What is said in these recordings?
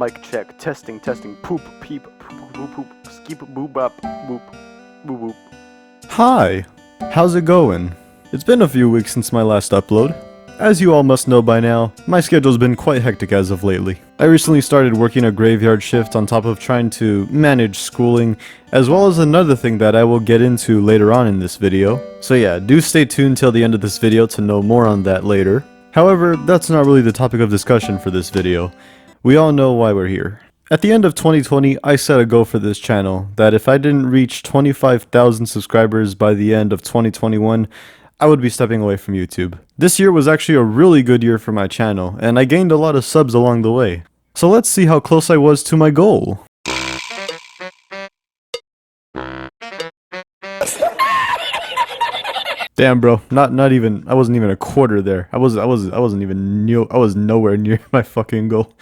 mic check, testing, poop, peep, poop, poop, poop, skip, boop, up, boop, boop, boop. Hi, how's it going? It's been a few weeks since my last upload. As you all must know by now, my schedule's been quite hectic as of lately. I recently started working a graveyard shift on top of trying to manage schooling, as well as another thing that I will get into later on in this video. So yeah, do stay tuned till the end of this video to know more on that later. However, that's not really the topic of discussion for this video. We all know why we're here. At the end of 2020, I set a goal for this channel, that if I didn't reach 25,000 subscribers by the end of 2021, I would be stepping away from YouTube. This year was actually a really good year for my channel, and I gained a lot of subs along the way. So let's see how close I was to my goal. Damn, bro, not even, I wasn't even a quarter there. I was nowhere near my fucking goal.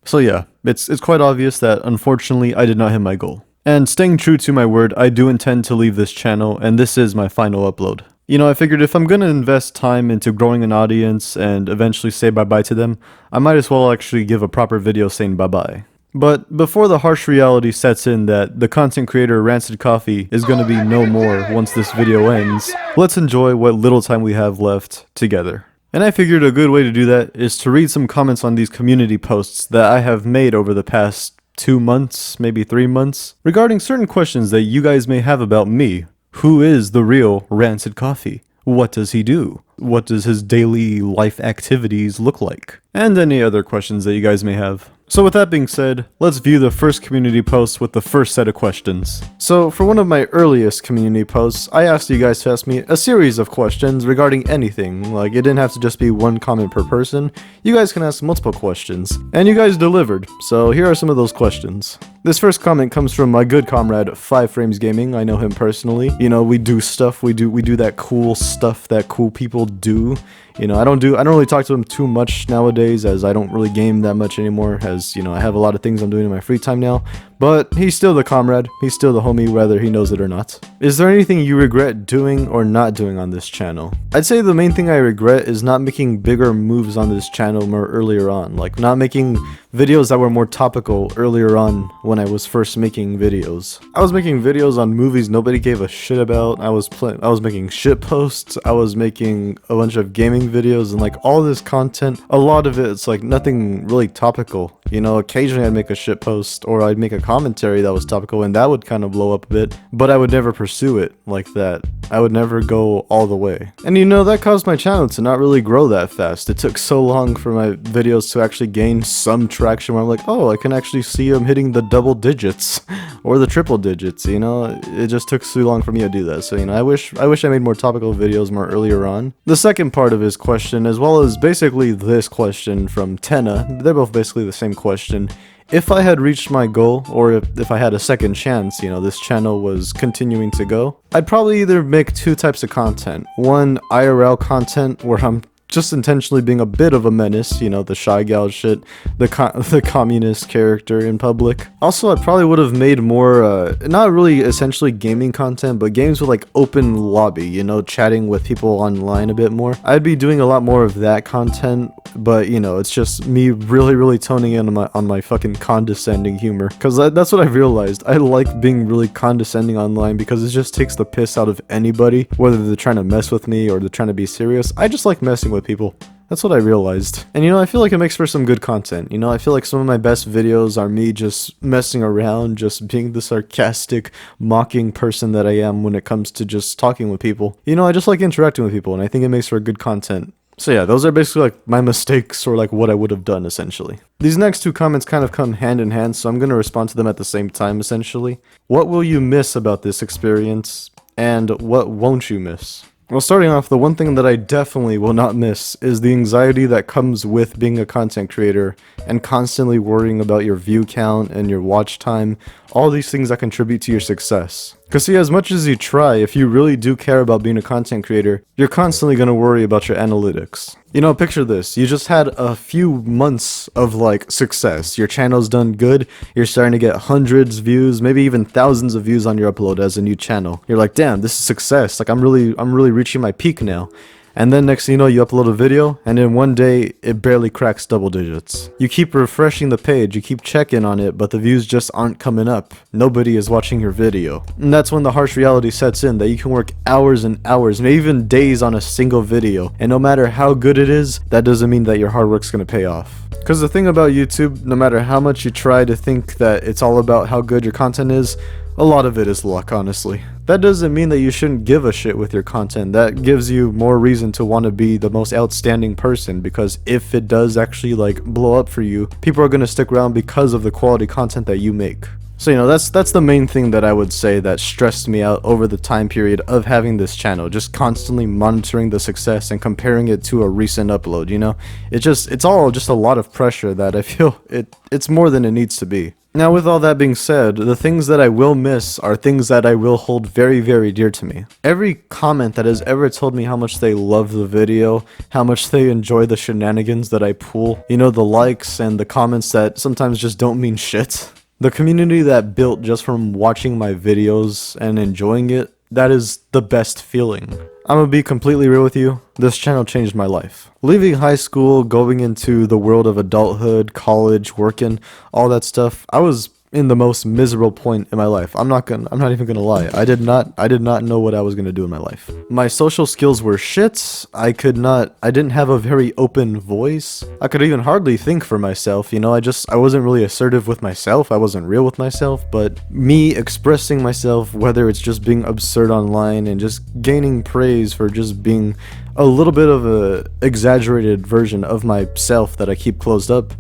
So yeah, it's quite obvious that unfortunately I did not hit my goal. And staying true to my word, I do intend to leave this channel, and this is my final upload. You know, I figured if I'm gonna invest time into growing an audience and eventually say bye-bye to them, I might as well actually give a proper video saying bye-bye. But before the harsh reality sets in that the content creator RancidCoffee is gonna be no more once this video ends, let's enjoy what little time we have left together. And I figured a good way to do that is to read some comments on these community posts that I have made over the past 2 months, maybe 3 months, regarding certain questions that you guys may have about me. Who is the real RancidCoffee? What does he do? What does his daily life activities look like? And any other questions that you guys may have. So with that being said, let's view the first community post with the first set of questions. So for one of my earliest community posts, I asked you guys to ask me a series of questions regarding anything. Like, it didn't have to just be one comment per person. You guys can ask multiple questions. And you guys delivered, so here are some of those questions. This first comment comes from my good comrade 5 Frames Gaming. I know him personally. You know, we do stuff, we do that cool stuff that cool people do. You know, I don't really talk to him too much nowadays, as I don't really game that much anymore, as, you know, I have a lot of things I'm doing in my free time now. But he's still the comrade, he's still the homie, whether he knows it or not. Is there anything you regret doing or not doing on this channel? I'd say the main thing I regret is not making bigger moves on this channel more earlier on. Like, not making videos that were more topical earlier on when I was first making videos. I was making videos on movies nobody gave a shit about. I was making shit posts. I was making a bunch of gaming videos, and like all this content, a lot of it's like nothing really topical. You know, occasionally I'd make a shit post or I'd make a commentary that was topical, and that would kind of blow up a bit, but I would never pursue it like that. I would never go all the way. And you know, that caused my channel to not really grow that fast. It took so long for my videos to actually gain some traction where I'm like, oh, I can actually see them hitting the double digits or the triple digits, you know? It just took so long for me to do that. So, you know, I wish I made more topical videos more earlier on. The second part of his question, as well as basically this question from Tenna, they're both basically the same question. If I had reached my goal, or if I had a second chance, you know, this channel was continuing to go, I'd probably either make 2 types of content. One, IRL content, where I'm just intentionally being a bit of a menace, you know, the shy gal shit, the communist character in public. Also, I probably would have made more, not really essentially gaming content, but games with like open lobby, you know, chatting with people online a bit more. I'd be doing a lot more of that content, but you know, it's just me really toning in on my fucking condescending humor, because that's what I've realized. I like being really condescending online because it just takes the piss out of anybody, whether they're trying to mess with me or they're trying to be serious. I just like messing with people. That's what I realized. And you know, I feel like it makes for some good content. You know, I feel like some of my best videos are me just messing around, just being the sarcastic, mocking person that I am when it comes to just talking with people. You know, I just like interacting with people, and I think it makes for good content. So yeah, those are basically like my mistakes, or like what I would have done essentially. These next 2 comments kind of come hand in hand, so I'm going to respond to them at the same time essentially. What will you miss about this experience, and what won't you miss? Well, starting off, the one thing that I definitely will not miss is the anxiety that comes with being a content creator and constantly worrying about your view count and your watch time, all these things that contribute to your success. Because see, as much as you try, if you really do care about being a content creator, you're constantly going to worry about your analytics. You know, picture this. You just had a few months of like success. Your channel's done good. You're starting to get hundreds of views, maybe even thousands of views on your upload as a new channel. You're like, damn, this is success. Like I'm really reaching my peak now. And then next thing you know, you upload a video, and in one day, it barely cracks double digits. You keep refreshing the page, you keep checking on it, but the views just aren't coming up. Nobody is watching your video. And that's when the harsh reality sets in, that you can work hours and hours, maybe even days on a single video, and no matter how good it is, that doesn't mean that your hard work's gonna pay off. Because the thing about YouTube, no matter how much you try to think that it's all about how good your content is, a lot of it is luck, honestly. That doesn't mean that you shouldn't give a shit with your content. That gives you more reason to want to be the most outstanding person, because if it does actually like blow up for you, people are going to stick around because of the quality content that you make. So, you know, that's the main thing that I would say that stressed me out over the time period of having this channel, just constantly monitoring the success and comparing it to a recent upload, you know? It's all just a lot of pressure that I feel it's more than it needs to be. Now, with all that being said, the things that I will miss are things that I will hold very, very dear to me. Every comment that has ever told me how much they love the video, how much they enjoy the shenanigans that I pull, you know, the likes and the comments that sometimes just don't mean shit. The community that built just from watching my videos and enjoying it, that is the best feeling. I'm gonna be completely real with you, this channel changed my life. Leaving high school, going into the world of adulthood, college, working, all that stuff, I was in the most miserable point in my life. I'm not even gonna lie. I did not know what I was gonna do in my life. My social skills were shit. I didn't have a very open voice. I could even hardly think for myself, you know, I wasn't really assertive with myself. I wasn't real with myself, but me expressing myself, whether it's just being absurd online and just gaining praise for just being a little bit of a exaggerated version of myself that I keep closed up,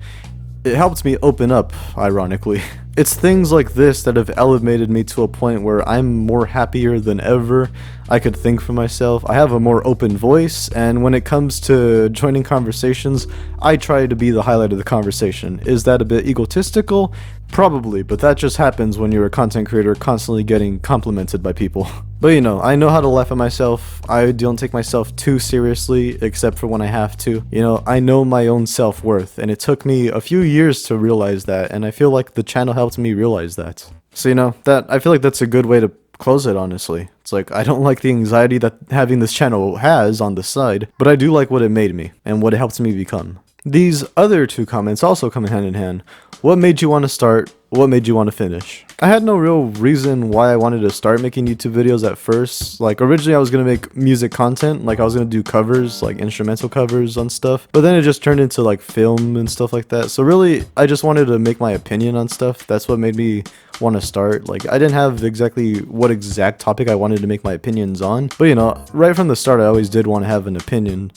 it helped me open up, ironically. It's things like this that have elevated me to a point where I'm more happier than ever. I could think for myself. I have a more open voice, and when it comes to joining conversations, I try to be the highlight of the conversation. Is that a bit egotistical? Probably, but that just happens when you're a content creator constantly getting complimented by people. But you know, I know how to laugh at myself. I don't take myself too seriously, except for when I have to. You know, I know my own self-worth, and it took me a few years to realize that, and I feel like the channel helped me realize that. So you know, I feel like that's a good way to close it, honestly. It's like, I don't like the anxiety that having this channel has on the side, but I do like what it made me, and what it helped me become. These other two comments also come hand in hand. What made you want to start? What made you want to finish? I had no real reason why I wanted to start making YouTube videos at first. Like, originally I was going to make music content, like I was going to do covers, like instrumental covers on stuff, but then it just turned into like film and stuff like that. So really, I just wanted to make my opinion on stuff. That's what made me want to start. Like, I didn't have exactly what exact topic I wanted to make my opinions on, but you know, right from the start I always did want to have an opinion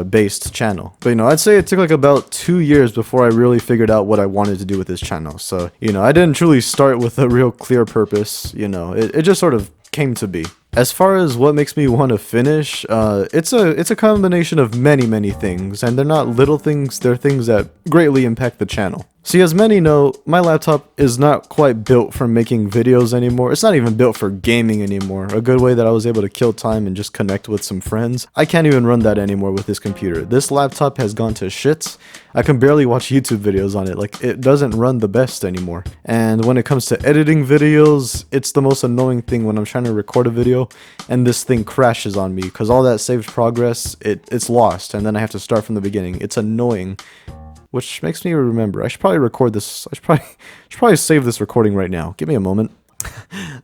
based channel. But you know, I'd say it took like about 2 years before I really figured out what I wanted to do with this channel. So you know, I didn't truly start with a real clear purpose. You know, it just sort of came to be. As far as what makes me want to finish, it's a combination of many things, and they're not little things, they're things that greatly impact the channel. See, as many know, my laptop is not quite built for making videos anymore. It's not even built for gaming anymore. A good way that I was able to kill time and just connect with some friends. I can't even run that anymore with this computer. This laptop has gone to shit. I can barely watch YouTube videos on it. Like, it doesn't run the best anymore. And when it comes to editing videos, it's the most annoying thing when I'm trying to record a video and this thing crashes on me, because all that saved progress, it's lost, and then I have to start from the beginning. It's annoying. Which makes me remember, I should probably record this. I should probably save this recording right now. Give me a moment.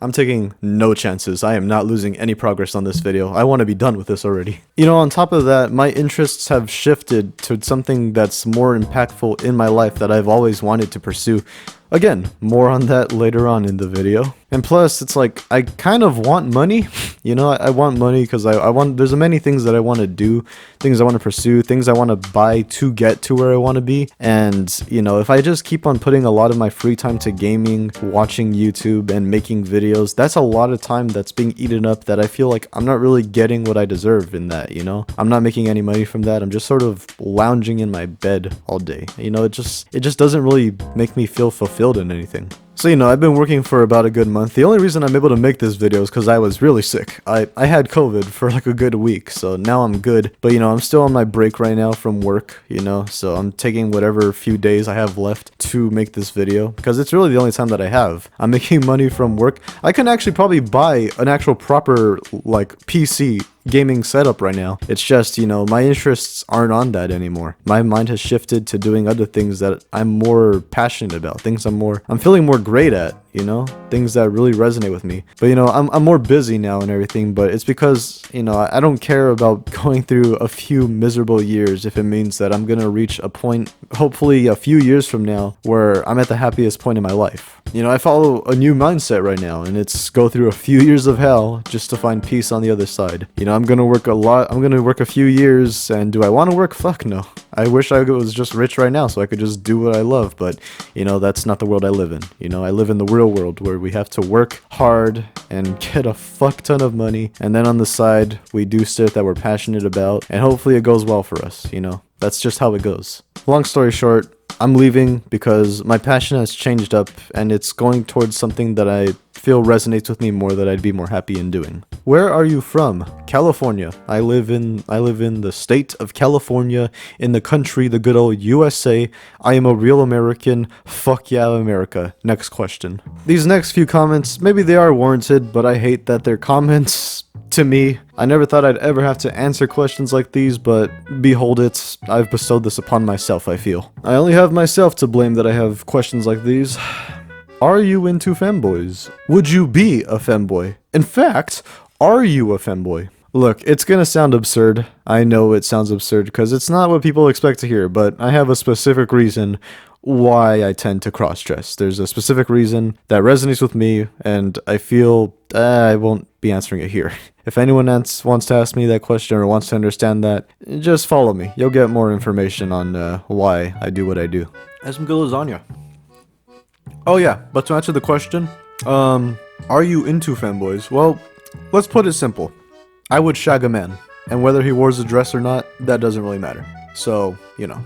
I'm taking no chances. I am not losing any progress on this video. I want to be done with this already. You know, on top of that, my interests have shifted to something that's more impactful in my life that I've always wanted to pursue. Again, more on that later on in the video. And plus, it's like, I kind of want money. You know, I want money because I want, there's many things that I want to do, things I want to pursue, things I want to buy to get to where I want to be. And, you know, if I just keep on putting a lot of my free time to gaming, watching YouTube, and making videos, that's a lot of time that's being eaten up that I feel like I'm not really getting what I deserve in that, you know? I'm not making any money from that. I'm just sort of lounging in my bed all day. You know, it just doesn't really make me feel fulfilled in anything. So, you know, I've been working for about a good month. The only reason I'm able to make this video is because I was really sick. I had COVID for like a good week, so now I'm good. But, you know, I'm still on my break right now from work, you know, so I'm taking whatever few days I have left to make this video, because it's really the only time that I have. I'm making money from work. I can actually probably buy an actual proper, like, PC gaming setup right now. It's just, you know, my interests aren't on that anymore. My mind has shifted to doing other things that I'm more passionate about, things I'm feeling more great at, you know, things that really resonate with me. But, you know, I'm more busy now and everything, but it's because, you know, I don't care about going through a few miserable years if it means that I'm gonna reach a point, hopefully a few years from now, where I'm at the happiest point in my life. You know, I follow a new mindset right now, and it's go through a few years of hell just to find peace on the other side. You know, I'm gonna work a lot, I'm gonna work a few years, and do I want to work? Fuck no. I wish I was just rich right now so I could just do what I love, but, you know, that's not the world I live in. You know, I live in the real world where we have to work hard and get a fuck ton of money, and then on the side, we do shit that we're passionate about, and hopefully it goes well for us, you know? That's just how it goes. Long story short, I'm leaving because my passion has changed up, and it's going towards something that I feel resonates with me more, that I'd be more happy in doing. Where are you from? California. I live in the state of California, in the country, the good old USA. I am a real American. Fuck yeah, America. Next question. These next few comments, maybe they are warranted, but I hate that they're comments to me. I never thought I'd ever have to answer questions like these, but behold it, I've bestowed this upon myself, I feel. I only have myself to blame that I have questions like these. Are you into femboys? Would you be a femboy? In fact, are you a femboy? Look, it's gonna sound absurd. I know it sounds absurd because it's not what people expect to hear, but I have a specific reason why I tend to cross-dress. There's a specific reason that resonates with me, and I feel I won't be answering it here. If anyone else wants to ask me that question or wants to understand that, just follow me. You'll get more information on why I do what I do. Have some good lasagna. Oh yeah, but to answer the question, are you into femboys? Well, let's put it simple. I would shag a man, and whether he wears a dress or not, that doesn't really matter. So, you know,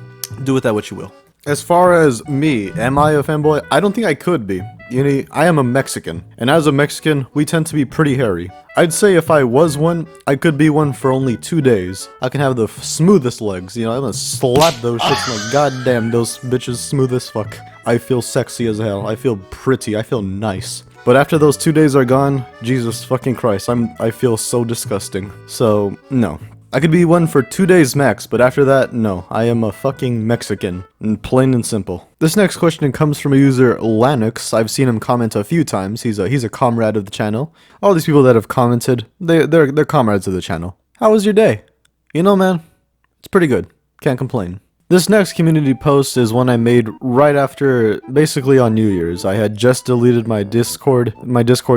do with that what you will. As far as me, am I a femboy? I don't think I could be. You know, I am a Mexican, and as a Mexican, we tend to be pretty hairy. I'd say if I was one, I could be one for only 2 days. I can have the smoothest legs, you know, I'm gonna slap those shits like goddamn, those bitches smooth as fuck. I feel sexy as hell, I feel pretty, I feel nice. But after those 2 days are gone, Jesus fucking Christ, I feel so disgusting. So, no. I could be one for 2 days max, but after that, no. I am a fucking Mexican. Plain and simple. This next question comes from a user, Lanux. I've seen him comment a few times. He's a comrade of the channel. All these people that have commented, they're comrades of the channel. How was your day? You know, man, it's pretty good. Can't complain. This next community post is one I made right after, basically on New Year's. I had just deleted my Discord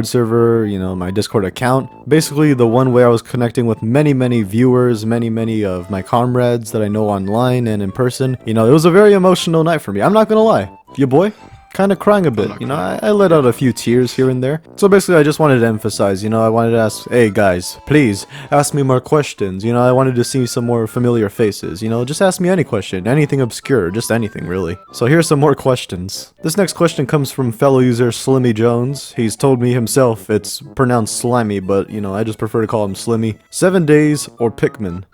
server, you know, my Discord account. Basically the one way I was connecting with many viewers, many of my comrades that I know online and in person. You know, it was a very emotional night for me. I'm not gonna lie. Your boy? Kind of crying a bit, you know, I let out a few tears here and there. So basically I just wanted to emphasize, you know, I wanted to ask, hey guys, please ask me more questions. You know, I wanted to see some more familiar faces, you know, just ask me any question, anything obscure, just anything really. So here's some more questions. This next question comes from fellow user Slimmy Jones. He's told me himself it's pronounced slimy, but you know, I just prefer to call him Slimmy. 7 days or Pikmin?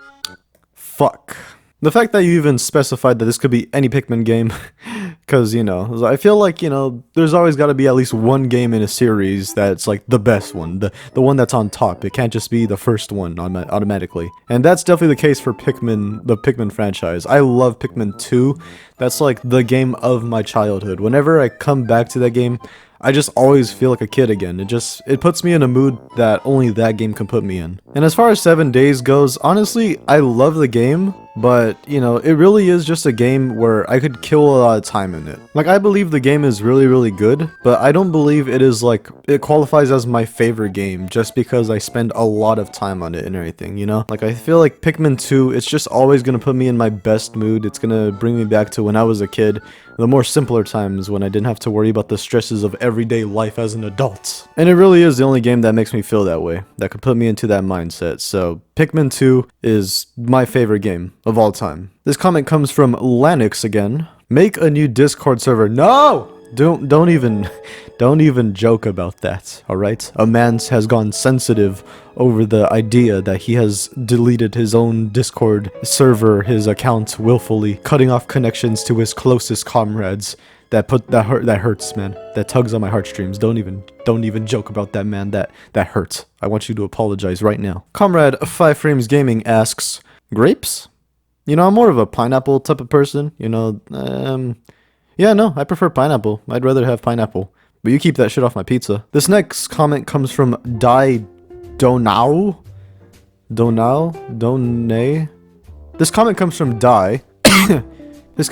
Fuck. The fact that you even specified that this could be any Pikmin game, because, you know, I feel like, you know, there's always got to be at least one game in a series that's, like, the best one, the one that's on top. It can't just be the first one automatically. And that's definitely the case for Pikmin, the Pikmin franchise. I love Pikmin 2. That's, like, the game of my childhood. Whenever I come back to that game, I just always feel like a kid again. It puts me in a mood that only that game can put me in. And as far as 7 days goes, honestly, I love the game, but, you know, it really is just a game where I could kill a lot of time in it. Like, I believe the game is really good, but I don't believe it is, like, it qualifies as my favorite game just because I spend a lot of time on it and everything, you know? Like, I feel like Pikmin 2, it's just always gonna put me in my best mood. It's gonna bring me back to when I was a kid, the more simpler times when I didn't have to worry about the stresses of everyday life as an adult. And it really is the only game that makes me feel that way, that could put me into that mindset. So Pikmin 2 is my favorite game of all time. This comment comes from Lanix again. Make a new Discord server. No! Don't even joke about that, alright? A man has gone sensitive over the idea that he has deleted his own Discord server, his account willfully, cutting off connections to his closest comrades. that hurts, man. That tugs on my heartstrings. Don't even joke about that, man. That hurts. I want you to apologize right now. Comrade 5 Frames Gaming asks, grapes? You know, I'm more of a pineapple type of person. You know, yeah, no, I prefer pineapple. I'd rather have pineapple. But you keep that shit off my pizza. This next comment comes from Donau. This comment comes from Die. His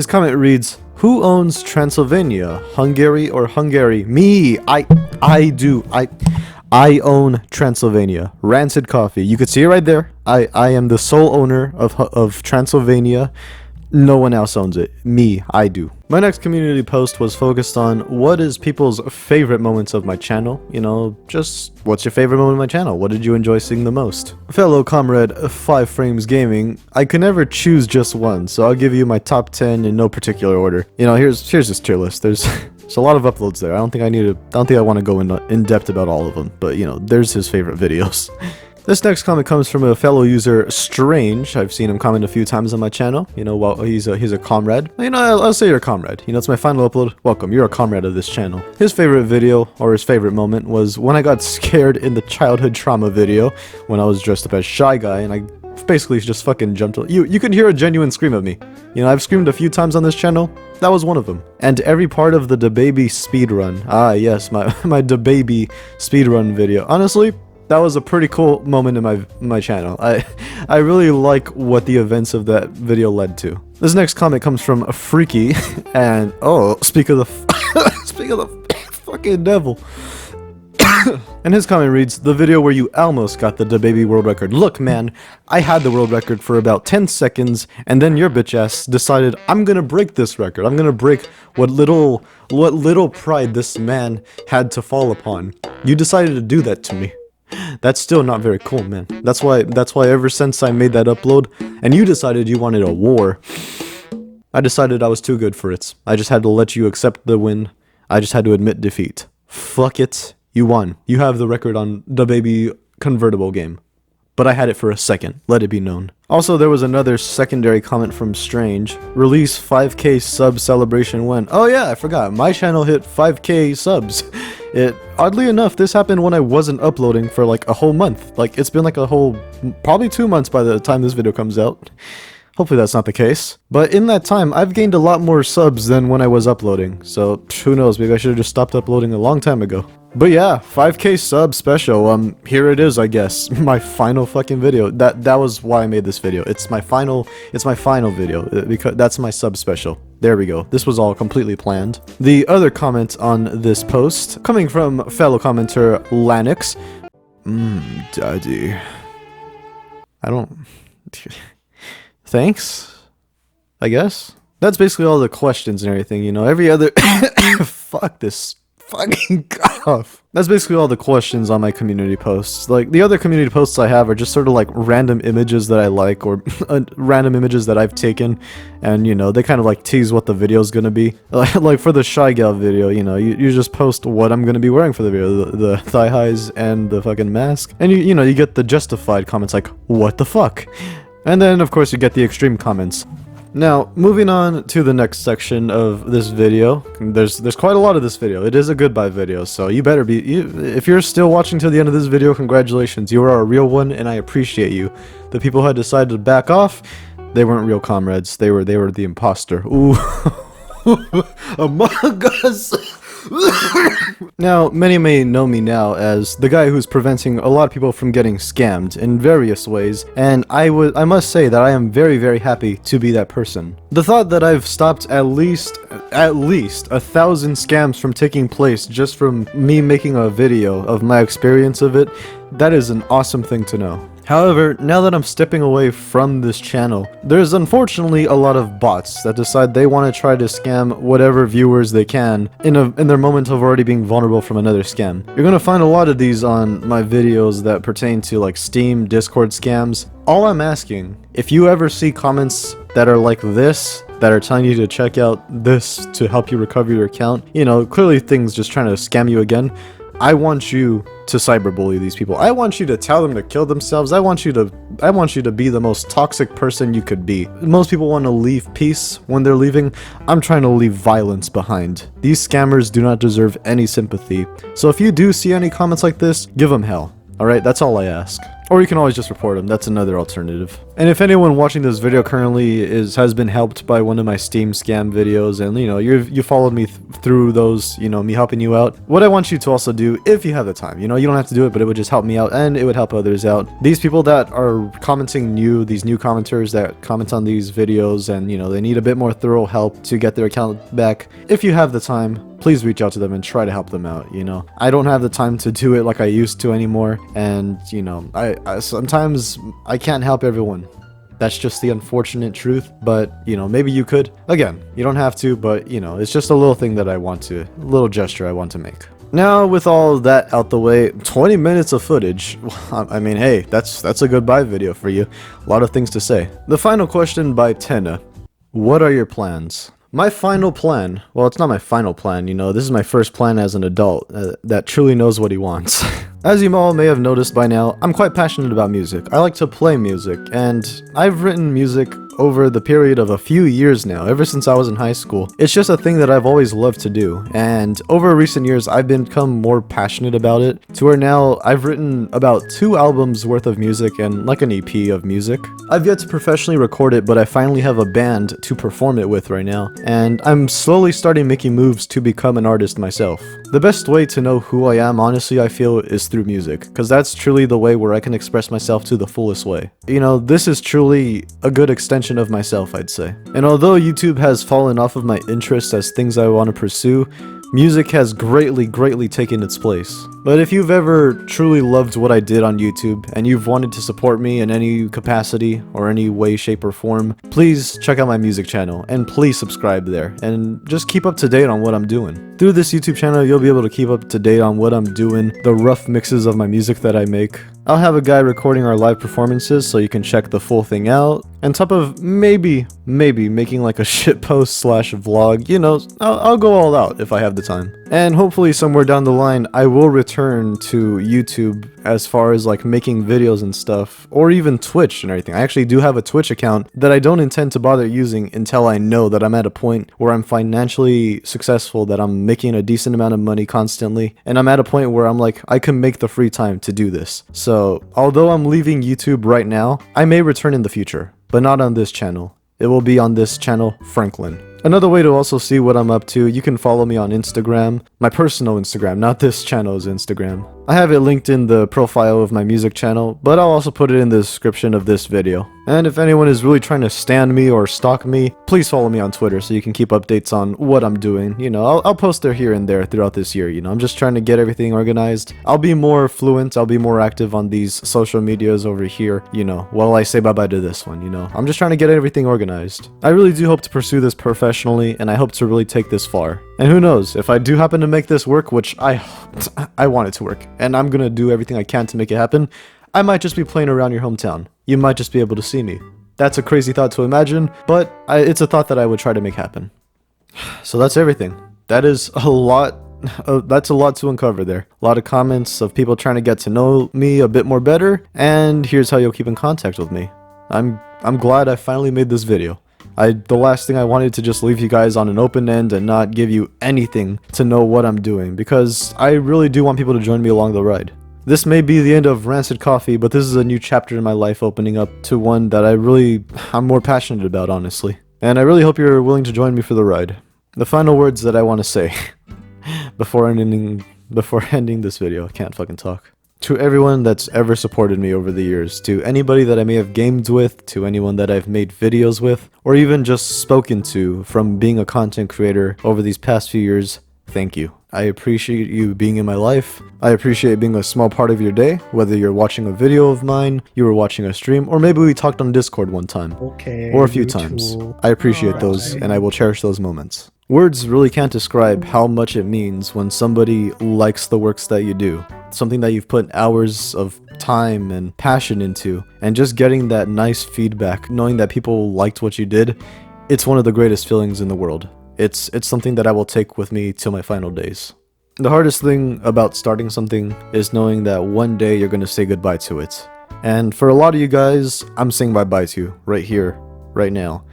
comment reads, who owns Transylvania? Hungary or Hungary? Me! I do. I own Transylvania. Rancid Coffee. You could see it right there. I am the sole owner of Transylvania. No one else owns it. Me, I do. My next community post was focused on what is people's favorite moments of my channel. You know, just what's your favorite moment of my channel? What did you enjoy seeing the most? Fellow comrade 5 Frames Gaming, I can never choose just one, so I'll give you my top 10 in no particular order. You know, here's this tier list. There's a lot of uploads there. I don't think I want to go in depth about all of them, but you know, there's his favorite videos. This next comment comes from a fellow user, Strange. I've seen him comment a few times on my channel. You know, well, he's a comrade. You know, I'll say you're a comrade. You know, it's my final upload. Welcome, you're a comrade of this channel. His favorite video, or his favorite moment, was when I got scared in the childhood trauma video, when I was dressed up as Shy Guy, and I basically just fucking jumped. You can hear a genuine scream of me. You know, I've screamed a few times on this channel. That was one of them. And every part of the DaBaby speedrun. Ah, yes, my DaBaby speedrun video. Honestly, that was a pretty cool moment in my channel. I really like what the events of that video led to. This next comment comes from a Freaky, and oh, speak of the fucking devil. And his comment reads, the video where you almost got the DaBaby world record. Look, man, I had the world record for about 10 seconds, and then your bitch ass decided, I'm gonna break this record. I'm gonna break what little pride this man had to fall upon. You decided to do that to me. That's still not very cool, man. That's why ever since I made that upload, and you decided you wanted a war, I decided I was too good for it. I just had to let you accept the win. I just had to admit defeat. Fuck it. You won. You have the record on DaBaby convertible game. But I had it for a second, let it be known. Also, there was another secondary comment from Strange. Release 5k sub celebration when... Oh yeah, I forgot. My channel hit 5k subs. Oddly enough, this happened when I wasn't uploading for like a whole month. Like, it's been like a whole... probably 2 months by the time this video comes out. Hopefully that's not the case. But in that time, I've gained a lot more subs than when I was uploading. So, who knows, maybe I should have just stopped uploading a long time ago. But yeah, 5k sub special, here it is, I guess. My final fucking video. That was why I made this video. It's my final video, because that's my sub special. There we go. This was all completely planned. The other comment on this post, coming from fellow commenter Lanix. Daddy. I don't... Thanks? I guess? That's basically all the questions and everything, you know, every other... Fuck this fucking cough. That's basically all the questions on my community posts. Like, the other community posts I have are just sort of like random images that I like, or random images that I've taken, and, you know, they kind of like tease what the video's gonna be. Like for the Shy Gal video, you know, you just post what I'm gonna be wearing for the video, the thigh highs and the fucking mask, and you know, you get the justified comments like, what the fuck? And then, of course, you get the extreme comments. Now, moving on to the next section of this video. There's quite a lot of this video. It is a goodbye video, so you better be... if you're still watching to the end of this video, congratulations. You are a real one, and I appreciate you. The people who had decided to back off, they weren't real comrades. They were the imposter. Ooh. Among Us! Now, many may know me now as the guy who's preventing a lot of people from getting scammed in various ways, and I must say that I am very, very happy to be that person. The thought that I've stopped at least 1,000 scams from taking place just from me making a video of my experience of it, that is an awesome thing to know. However, now that I'm stepping away from this channel, there's unfortunately a lot of bots that decide they want to try to scam whatever viewers they can in their moment of already being vulnerable from another scam. You're gonna find a lot of these on my videos that pertain to like Steam, Discord scams. All I'm asking, if you ever see comments that are like this, that are telling you to check out this to help you recover your account, you know, clearly things just trying to scam you again, I want you to cyberbully these people. I want you to tell them to kill themselves. I want you to be the most toxic person you could be. Most people want to leave peace when they're leaving. I'm trying to leave violence behind. These scammers do not deserve any sympathy. So if you do see any comments like this, give them hell. Alright, that's all I ask. Or you can always just report them, that's another alternative. And if anyone watching this video currently has been helped by one of my Steam scam videos, and you followed me through those, me helping you out, what I want you to also do, if you have the time, you don't have to do it, but it would just help me out, and it would help others out. These people that are commenting these new commenters that comment on these videos, and they need a bit more thorough help to get their account back, if you have the time, please reach out to them and try to help them out, I don't have the time to do it like I used to anymore, and, I sometimes I can't help everyone. That's just the unfortunate truth, but, maybe you could. Again, you don't have to, but, it's just a little thing that a little gesture I want to make. Now, with all that out the way, 20 minutes of footage. I mean, hey, that's a goodbye video for you. A lot of things to say. The final question by Tenna. What are your plans? My final plan, well, it's not my final plan, this is my first plan as an adult that truly knows what he wants. As you all may have noticed by now, I'm quite passionate about music. I like to play music, and I've written music over the period of a few years now, ever since I was in high school. It's just a thing that I've always loved to do, and over recent years I've become more passionate about it, to where now I've written about 2 albums worth of music and like an EP of music. I've yet to professionally record it, but I finally have a band to perform it with right now, and I'm slowly starting making moves to become an artist myself. The best way to know who I am, honestly, I feel, is through music, because that's truly the way where I can express myself to the fullest way. This is truly a good extension of myself, I'd say. And although YouTube has fallen off of my interests as things I want to pursue, music has greatly taken its place. But if you've ever truly loved what I did on YouTube, and you've wanted to support me in any capacity or any way, shape, or form, please check out my music channel, and please subscribe there, and just keep up to date on what I'm doing. Through this YouTube channel, you'll be able to keep up to date on what I'm doing, the rough mixes of my music that I make. I'll have a guy recording our live performances so you can check the full thing out. On top of maybe making like a shitpost / vlog, I'll go all out if I have the time. And hopefully somewhere down the line, I will return to YouTube as far as like making videos and stuff, or even Twitch and everything. I actually do have a Twitch account that I don't intend to bother using until I know that I'm at a point where I'm financially successful, that I'm making a decent amount of money constantly, and I'm at a point where I'm like, I can make the free time to do this. So, although I'm leaving YouTube right now, I may return in the future, but not on this channel. It will be on this channel, Franklin. Another way to also see what I'm up to, you can follow me on Instagram, my personal Instagram, not this channel's Instagram. I have it linked in the profile of my music channel, but I'll also put it in the description of this video. And if anyone is really trying to stan me or stalk me, please follow me on Twitter so you can keep updates on what I'm doing. I'll post there here and there throughout this year, I'm just trying to get everything organized. I'll be more fluent, I'll be more active on these social medias over here, while I say bye-bye to this one, I'm just trying to get everything organized. I really do hope to pursue this professionally, and I hope to really take this far. And who knows, if I do happen to make this work, which I want it to work, and I'm gonna do everything I can to make it happen, I might just be playing around your hometown. You might just be able to see me. That's a crazy thought to imagine, but it's a thought that I would try to make happen. So that's everything. That is a lot. That's a lot to uncover there. A lot of comments of people trying to get to know me a bit more better, and here's how you'll keep in contact with me. I'm glad I finally made this video. The last thing I wanted to just leave you guys on an open end and not give you anything to know what I'm doing, because I really do want people to join me along the ride. This may be the end of Rancid Coffee, but this is a new chapter in my life opening up to one that I'm more passionate about, honestly. And I really hope you're willing to join me for the ride. The final words that I want to say before ending this video, I can't fucking talk. To everyone that's ever supported me over the years, to anybody that I may have gamed with, to anyone that I've made videos with, or even just spoken to from being a content creator over these past few years, thank you. I appreciate you being in my life. I appreciate being a small part of your day, whether you're watching a video of mine, you were watching a stream, or maybe we talked on Discord one time. Okay. Or a few times. I appreciate those, and I will cherish those moments. Words really can't describe how much it means when somebody likes the works that you do. Something that you've put hours of time and passion into, and just getting that nice feedback, knowing that people liked what you did, it's one of the greatest feelings in the world. It's something that I will take with me till my final days. The hardest thing about starting something is knowing that one day you're going to say goodbye to it. And for a lot of you guys, I'm saying bye-bye to you right here, right now.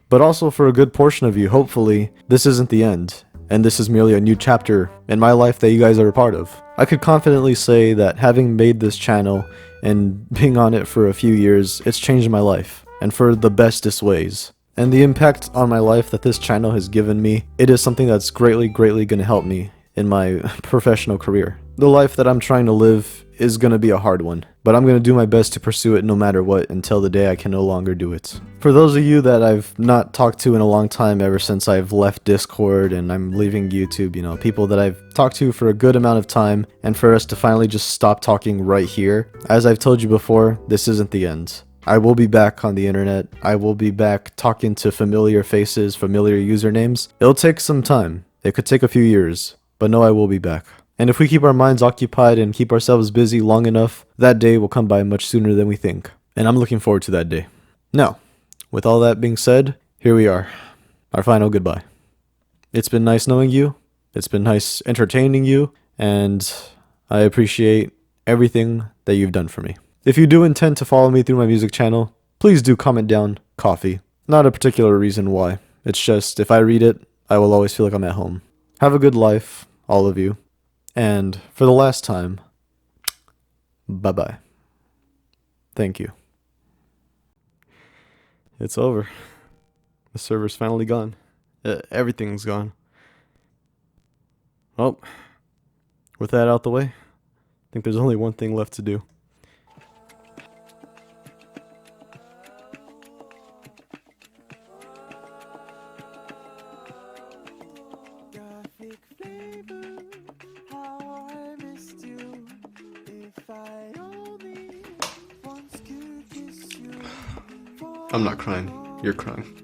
But also for a good portion of you, hopefully, this isn't the end, and this is merely a new chapter in my life that you guys are a part of. I could confidently say that having made this channel and being on it for a few years, it's changed my life, and for the bestest ways. And the impact on my life that this channel has given me, it is something that's greatly going to help me in my professional career. The life that I'm trying to live is going to be a hard one, but I'm going to do my best to pursue it no matter what until the day I can no longer do it. For those of you that I've not talked to in a long time ever since I've left Discord and I'm leaving YouTube, you know, people that I've talked to for a good amount of time, and for us to finally just stop talking right here, as I've told you before, this isn't the end. I will be back on the internet. I will be back talking to familiar faces, familiar usernames. It'll take some time. It could take a few years, but no, I will be back. And if we keep our minds occupied and keep ourselves busy long enough, that day will come by much sooner than we think. And I'm looking forward to that day. Now, with all that being said, here we are. Our final goodbye. It's been nice knowing you. It's been nice entertaining you. And I appreciate everything that you've done for me. If you do intend to follow me through my music channel, please do comment down coffee. Not a particular reason why. It's just, if I read it, I will always feel like I'm at home. Have a good life, all of you. And for the last time, bye-bye. Thank you. It's over. The server's finally gone. Everything's gone. Well, with that out the way, I think there's only one thing left to do. I'm not crying. You're crying.